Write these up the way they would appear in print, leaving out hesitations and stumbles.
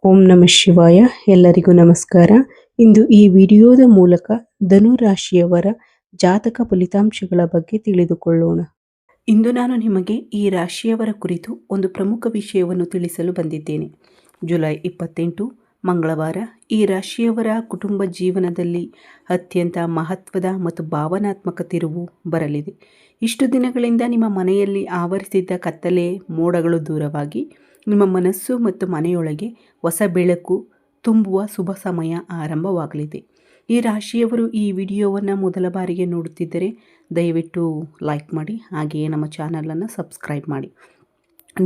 ಓಂ ನಮಃ ಶಿವಾಯ. ಎಲ್ಲರಿಗೂ ನಮಸ್ಕಾರ. ಇಂದು ಈ ವಿಡಿಯೋದ ಮೂಲಕ ಧನು ರಾಶಿಯವರ ಜಾತಕ ಫಲಿತಾಂಶಗಳ ಬಗ್ಗೆ ತಿಳಿದುಕೊಳ್ಳೋಣ. ಇಂದು ನಾನು ನಿಮಗೆ ಈ ರಾಶಿಯವರ ಕುರಿತು ಒಂದು ಪ್ರಮುಖ ವಿಷಯವನ್ನು ತಿಳಿಸಲು ಬಂದಿದ್ದೇನೆ. ಜುಲೈ 28 ಮಂಗಳವಾರ ಈ ರಾಶಿಯವರ ಕುಟುಂಬ ಜೀವನದಲ್ಲಿ ಅತ್ಯಂತ ಮಹತ್ವದ ಮತ್ತು ಭಾವನಾತ್ಮಕ ತಿರುವು ಬರಲಿದೆ. ಇಷ್ಟು ದಿನಗಳಿಂದ ನಿಮ್ಮ ಮನೆಯಲ್ಲಿ ಆವರಿಸಿದ್ದ ಕತ್ತಲೆ ಮೋಡಗಳು ದೂರವಾಗಿ ನಿಮ್ಮ ಮನಸ್ಸು ಮತ್ತು ಮನೆಯೊಳಗೆ ಹೊಸ ಬೆಳಕು ತುಂಬುವ ಶುಭ ಸಮಯ ಆರಂಭವಾಗಲಿದೆ. ಈ ರಾಶಿಯವರು ಈ ವಿಡಿಯೋವನ್ನು ಮೊದಲ ಬಾರಿಗೆ ನೋಡುತ್ತಿದ್ದರೆ ದಯವಿಟ್ಟು ಲೈಕ್ ಮಾಡಿ, ಹಾಗೆಯೇ ನಮ್ಮ ಚಾನಲನ್ನು ಸಬ್ಸ್ಕ್ರೈಬ್ ಮಾಡಿ.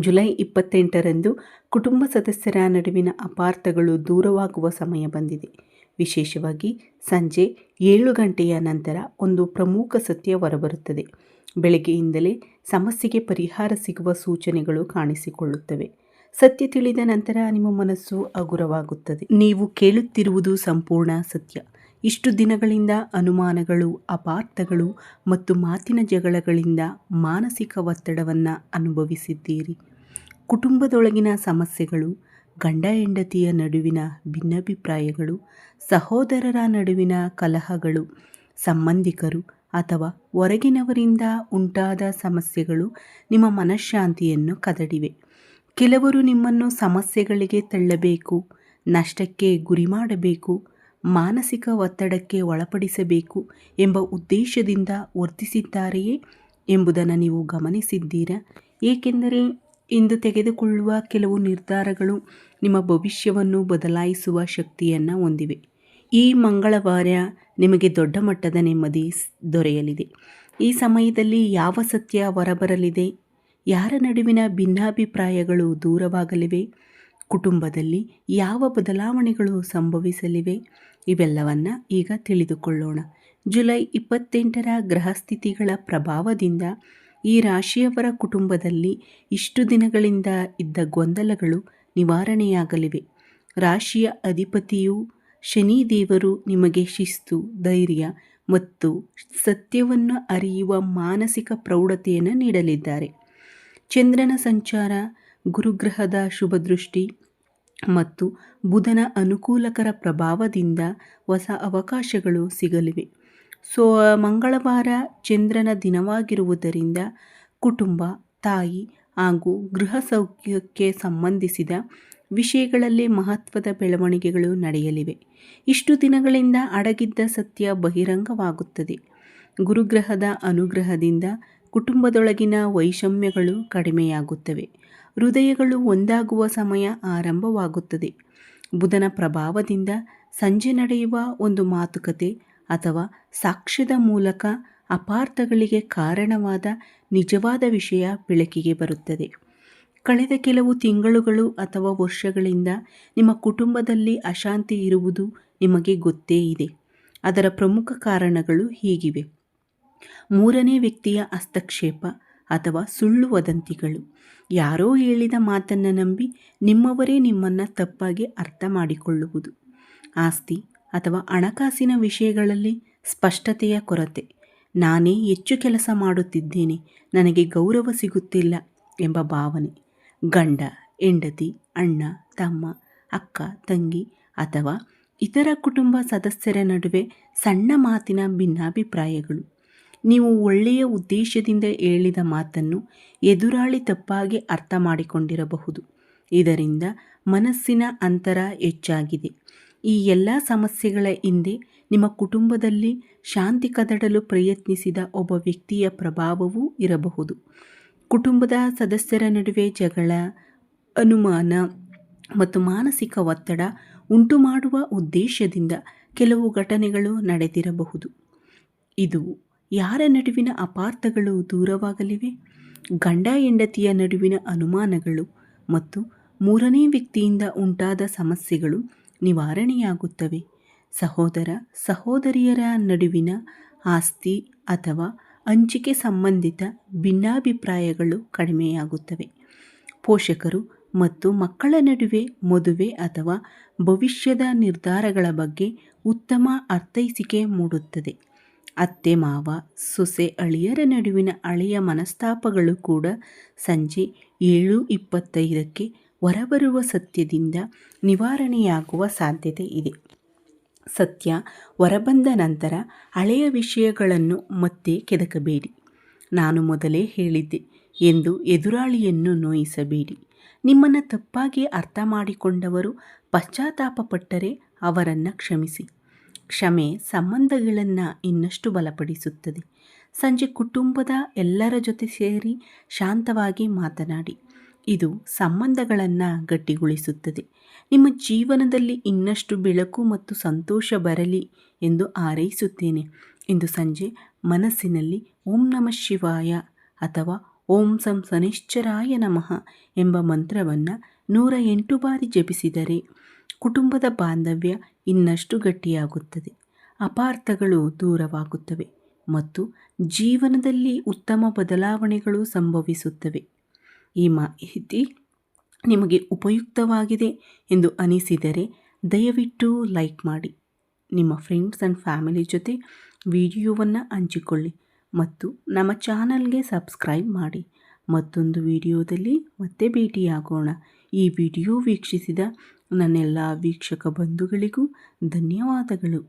ಜುಲೈ 28ರಂದು ಕುಟುಂಬ ಸದಸ್ಯರ ನಡುವಿನ ಅಪಾರ್ಥಗಳು ದೂರವಾಗುವ ಸಮಯ ಬಂದಿದೆ. ವಿಶೇಷವಾಗಿ ಸಂಜೆ 7 ಗಂಟೆಯ ನಂತರ ಒಂದು ಪ್ರಮುಖ ಸತ್ಯ ಹೊರಬರುತ್ತದೆ. ಬೆಳಗ್ಗೆಯಿಂದಲೇ ಸಮಸ್ಯೆಗೆ ಪರಿಹಾರ ಸಿಗುವ ಸೂಚನೆಗಳು ಕಾಣಿಸಿಕೊಳ್ಳುತ್ತವೆ. ಸತ್ಯ ತಿಳಿದ ನಂತರ ನಿಮ್ಮ ಮನಸ್ಸು ಹಗುರವಾಗುತ್ತದೆ. ನೀವು ಕೇಳುತ್ತಿರುವುದು ಸಂಪೂರ್ಣ ಸತ್ಯ. ಇಷ್ಟು ದಿನಗಳಿಂದ ಅನುಮಾನಗಳು, ಅಪಾರ್ಥಗಳು ಮತ್ತು ಮಾತಿನ ಜಗಳಗಳಿಂದ ಮಾನಸಿಕ ಒತ್ತಡವನ್ನು ಅನುಭವಿಸಿದ್ದೀರಿ. ಕುಟುಂಬದೊಳಗಿನ ಸಮಸ್ಯೆಗಳು, ಗಂಡ ಹೆಂಡತಿಯ ನಡುವಿನ ಭಿನ್ನಾಭಿಪ್ರಾಯಗಳು, ಸಹೋದರರ ನಡುವಿನ ಕಲಹಗಳು, ಸಂಬಂಧಿಕರು ಅಥವಾ ಹೊರಗಿನವರಿಂದ ಉಂಟಾದ ಸಮಸ್ಯೆಗಳು ನಿಮ್ಮ ಮನಃಶಾಂತಿಯನ್ನು ಕದಡಿವೆ. ಕೆಲವರು ನಿಮ್ಮನ್ನು ಸಮಸ್ಯೆಗಳಿಗೆ ತಳ್ಳಬೇಕು, ನಷ್ಟಕ್ಕೆ ಗುರಿ ಮಾಡಬೇಕು, ಮಾನಸಿಕ ಒತ್ತಡಕ್ಕೆ ಒಳಪಡಿಸಬೇಕು ಎಂಬ ಉದ್ದೇಶದಿಂದ ವರ್ತಿಸಿದ್ದಾರೆಯೇ ಎಂಬುದನ್ನು ನೀವು ಗಮನಿಸಿದ್ದೀರಾ? ಏಕೆಂದರೆ ಇಂದು ತೆಗೆದುಕೊಳ್ಳುವ ಕೆಲವು ನಿರ್ಧಾರಗಳು ನಿಮ್ಮ ಭವಿಷ್ಯವನ್ನು ಬದಲಾಯಿಸುವ ಶಕ್ತಿಯನ್ನು ಹೊಂದಿವೆ. ಈ ಮಂಗಳವಾರ ನಿಮಗೆ ದೊಡ್ಡ ಮಟ್ಟದ ನೆಮ್ಮದಿ ದೊರೆಯಲಿದೆ. ಈ ಸಮಯದಲ್ಲಿ ಯಾವ ಸತ್ಯ ಹೊರಬರಲಿದೆ? ಯಾರ ನಡುವಿನ ಭಿನ್ನಾಭಿಪ್ರಾಯಗಳು ದೂರವಾಗಲಿವೆ? ಕುಟುಂಬದಲ್ಲಿ ಯಾವ ಬದಲಾವಣೆಗಳು ಸಂಭವಿಸಲಿವೆ? ಇವೆಲ್ಲವನ್ನು ಈಗ ತಿಳಿದುಕೊಳ್ಳೋಣ. ಜುಲೈ 28ರ ಗ್ರಹಸ್ಥಿತಿಗಳ ಪ್ರಭಾವದಿಂದ ಈ ರಾಶಿಯವರ ಕುಟುಂಬದಲ್ಲಿ ಇಷ್ಟು ದಿನಗಳಿಂದ ಇದ್ದ ಗೊಂದಲಗಳು ನಿವಾರಣೆಯಾಗಲಿವೆ. ರಾಶಿಯ ಅಧಿಪತಿಯು ಶನಿ ದೇವರು ನಿಮಗೆ ಶಿಸ್ತು, ಧೈರ್ಯ ಮತ್ತು ಸತ್ಯವನ್ನು ಅರಿಯುವ ಮಾನಸಿಕ ಪ್ರೌಢತೆಯನ್ನು ನೀಡಲಿದ್ದಾರೆ. ಚಂದ್ರನ ಸಂಚಾರ, ಗುರುಗ್ರಹದ ಶುಭದೃಷ್ಟಿ ಮತ್ತು ಬುಧನ ಅನುಕೂಲಕರ ಪ್ರಭಾವದಿಂದ ಹೊಸ ಅವಕಾಶಗಳು ಸಿಗಲಿವೆ. ಮಂಗಳವಾರ ಚಂದ್ರನ ದಿನವಾಗಿರುವುದರಿಂದ ಕುಟುಂಬ, ತಾಯಿ ಹಾಗೂ ಗೃಹ ಸೌಖ್ಯಕ್ಕೆ ಸಂಬಂಧಿಸಿದ ವಿಷಯಗಳಲ್ಲಿ ಮಹತ್ವದ ಬೆಳವಣಿಗೆಗಳು ನಡೆಯಲಿವೆ. ಇಷ್ಟು ದಿನಗಳಿಂದ ಅಡಗಿದ್ದ ಸತ್ಯ ಬಹಿರಂಗವಾಗುತ್ತದೆ. ಗುರುಗ್ರಹದ ಅನುಗ್ರಹದಿಂದ ಕುಟುಂಬದೊಳಗಿನ ವೈಷಮ್ಯಗಳು ಕಡಿಮೆಯಾಗುತ್ತವೆ. ಹೃದಯಗಳು ಒಂದಾಗುವ ಸಮಯ ಆರಂಭವಾಗುತ್ತದೆ. ಬುಧನ ಪ್ರಭಾವದಿಂದ ಸಂಜೆ ನಡೆಯುವ ಒಂದು ಮಾತುಕತೆ ಅಥವಾ ಸಾಕ್ಷ್ಯದ ಮೂಲಕ ಅಪಾರ್ಥಗಳಿಗೆ ಕಾರಣವಾದ ನಿಜವಾದ ವಿಷಯ ಬೆಳಕಿಗೆ ಬರುತ್ತದೆ. ಕಳೆದ ಕೆಲವು ತಿಂಗಳುಗಳು ಅಥವಾ ವರ್ಷಗಳಿಂದ ನಿಮ್ಮ ಕುಟುಂಬದಲ್ಲಿ ಅಶಾಂತಿ ಇರುವುದು ನಿಮಗೆ ಗೊತ್ತೇ ಇದೆ. ಅದರ ಪ್ರಮುಖ ಕಾರಣಗಳು ಹೀಗಿವೆ: ಮೂರನೇ ವ್ಯಕ್ತಿಯ ಹಸ್ತಕ್ಷೇಪ ಅಥವಾ ಸುಳ್ಳು ವದಂತಿಗಳು. ಯಾರೋ ಹೇಳಿದ ಮಾತನ್ನು ನಂಬಿ ನಿಮ್ಮವರೇ ನಿಮ್ಮನ್ನು ತಪ್ಪಾಗಿ ಅರ್ಥ ಮಾಡಿಕೊಳ್ಳುವುದು. ಆಸ್ತಿ ಅಥವಾ ಹಣಕಾಸಿನ ವಿಷಯಗಳಲ್ಲಿ ಸ್ಪಷ್ಟತೆಯ ಕೊರತೆ. ನಾನೇ ಹೆಚ್ಚು ಕೆಲಸ ಮಾಡುತ್ತಿದ್ದೇನೆ, ನನಗೆ ಗೌರವ ಸಿಗುತ್ತಿಲ್ಲ ಎಂಬ ಭಾವನೆ. ಗಂಡ, ಹೆಂಡತಿ, ಅಣ್ಣ, ತಮ್ಮ, ಅಕ್ಕ, ತಂಗಿ ಅಥವಾ ಇತರ ಕುಟುಂಬ ಸದಸ್ಯರ ನಡುವೆ ಸಣ್ಣ ಮಾತಿನ ಭಿನ್ನಾಭಿಪ್ರಾಯಗಳು. ನೀವು ಒಳ್ಳೆಯ ಉದ್ದೇಶದಿಂದ ಹೇಳಿದ ಮಾತನ್ನು ಎದುರಾಳಿ ತಪ್ಪಾಗಿ ಅರ್ಥ ಮಾಡಿಕೊಂಡಿರಬಹುದು. ಇದರಿಂದ ಮನಸ್ಸಿನ ಅಂತರ ಹೆಚ್ಚಾಗಿದೆ. ಈ ಎಲ್ಲ ಸಮಸ್ಯೆಗಳ ಹಿಂದೆ ನಿಮ್ಮ ಕುಟುಂಬದಲ್ಲಿ ಶಾಂತಿ ಕದಡಲು ಪ್ರಯತ್ನಿಸಿದ ಒಬ್ಬ ವ್ಯಕ್ತಿಯ ಪ್ರಭಾವವೂ ಇರಬಹುದು. ಕುಟುಂಬದ ಸದಸ್ಯರ ನಡುವೆ ಜಗಳ, ಅನುಮಾನ ಮತ್ತು ಮಾನಸಿಕ ಒತ್ತಡ ಉಂಟುಮಾಡುವ ಉದ್ದೇಶದಿಂದ ಕೆಲವು ಘಟನೆಗಳು ನಡೆದಿರಬಹುದು. ಇದು ಯಾರ ನಡುವಿನ ಅಪಾರ್ಥಗಳು ದೂರವಾಗಲಿವೆ? ಗಂಡ ಹೆಂಡತಿಯ ನಡುವಿನ ಅನುಮಾನಗಳು ಮತ್ತು ಮೂರನೇ ವ್ಯಕ್ತಿಯಿಂದ ಉಂಟಾದ ಸಮಸ್ಯೆಗಳು ನಿವಾರಣೆಯಾಗುತ್ತವೆ. ಸಹೋದರ ಸಹೋದರಿಯರ ನಡುವಿನ ಆಸ್ತಿ ಅಥವಾ ಹಂಚಿಕೆ ಸಂಬಂಧಿತ ಭಿನ್ನಾಭಿಪ್ರಾಯಗಳು ಕಡಿಮೆಯಾಗುತ್ತವೆ. ಪೋಷಕರು ಮತ್ತು ಮಕ್ಕಳ ನಡುವೆ ಮದುವೆ ಅಥವಾ ಭವಿಷ್ಯದ ನಿರ್ಧಾರಗಳ ಬಗ್ಗೆ ಉತ್ತಮ ಅರ್ಥೈಸಿಕೆ ಮೂಡುತ್ತದೆ. ಅತ್ತೆ ಮಾವ, ಸೊಸೆ ಅಳಿಯರ ನಡುವಿನ ಹಳೆಯ ಮನಸ್ತಾಪಗಳು ಕೂಡ ಸಂಜೆ 7:25ಕ್ಕೆ ಹೊರಬರುವ ಸತ್ಯದಿಂದ ನಿವಾರಣೆಯಾಗುವ ಸಾಧ್ಯತೆ ಇದೆ. ಸತ್ಯ ಹೊರಬಂದ ನಂತರ ಹಳೆಯ ವಿಷಯಗಳನ್ನು ಮತ್ತೆ ಕೆದಕಬೇಡಿ. ನಾನು ಮೊದಲೇ ಹೇಳಿದ್ದೆ ಎಂದು ಎದುರಾಳಿಯನ್ನು ನೋಯಿಸಬೇಡಿ. ನಿಮ್ಮನ್ನು ತಪ್ಪಾಗಿ ಅರ್ಥ ಮಾಡಿಕೊಂಡವರು ಪಶ್ಚಾತ್ತಾಪಪಟ್ಟರೆ ಅವರನ್ನು ಕ್ಷಮಿಸಿ. ಕ್ಷಮೆ ಸಂಬಂಧಗಳನ್ನು ಇನ್ನಷ್ಟು ಬಲಪಡಿಸುತ್ತದೆ. ಸಂಜೆ ಕುಟುಂಬದ ಎಲ್ಲರ ಜೊತೆ ಸೇರಿ ಶಾಂತವಾಗಿ ಮಾತನಾಡಿ. ಇದು ಸಂಬಂಧಗಳನ್ನು ಗಟ್ಟಿಗೊಳಿಸುತ್ತದೆ. ನಿಮ್ಮ ಜೀವನದಲ್ಲಿ ಇನ್ನಷ್ಟು ಬೆಳಕು ಮತ್ತು ಸಂತೋಷ ಬರಲಿ ಎಂದು ಹಾರೈಸುತ್ತೇನೆ. ಇಂದು ಸಂಜೆ ಮನಸ್ಸಿನಲ್ಲಿ ಓಂ ನಮಃ ಶಿವಾಯ ಅಥವಾ ಓಂ ಸಂ ಶನೈಶ್ಚರಾಯ ನಮಃ ಎಂಬ ಮಂತ್ರವನ್ನು 108 ಬಾರಿ ಜಪಿಸಿದರೆ ಕುಟುಂಬದ ಬಾಂಧವ್ಯ ಇನ್ನಷ್ಟು ಗಟ್ಟಿಯಾಗುತ್ತದೆ, ಅಪಾರ್ಥಗಳು ದೂರವಾಗುತ್ತವೆ ಮತ್ತು ಜೀವನದಲ್ಲಿ ಉತ್ತಮ ಬದಲಾವಣೆಗಳು ಸಂಭವಿಸುತ್ತವೆ. ಈ ಮಾಹಿತಿ ನಿಮಗೆ ಉಪಯುಕ್ತವಾಗಿದೆ ಎಂದು ಅನಿಸಿದರೆ ದಯವಿಟ್ಟು ಲೈಕ್ ಮಾಡಿ, ನಿಮ್ಮ ಫ್ರೆಂಡ್ಸ್ ಆ್ಯಂಡ್ ಫ್ಯಾಮಿಲಿ ಜೊತೆ ವಿಡಿಯೋವನ್ನು ಹಂಚಿಕೊಳ್ಳಿ ಮತ್ತು ನಮ್ಮ ಚಾನಲ್ಗೆ ಸಬ್ಸ್ಕ್ರೈಬ್ ಮಾಡಿ. ಮತ್ತೊಂದು ವಿಡಿಯೋದಲ್ಲಿ ಮತ್ತೆ ಭೇಟಿಯಾಗೋಣ. ಈ ವಿಡಿಯೋ ವೀಕ್ಷಿಸಿದ ನನ್ನೆಲ್ಲ ವೀಕ್ಷಕ ಬಂಧುಗಳಿಗೂ ಧನ್ಯವಾದಗಳು.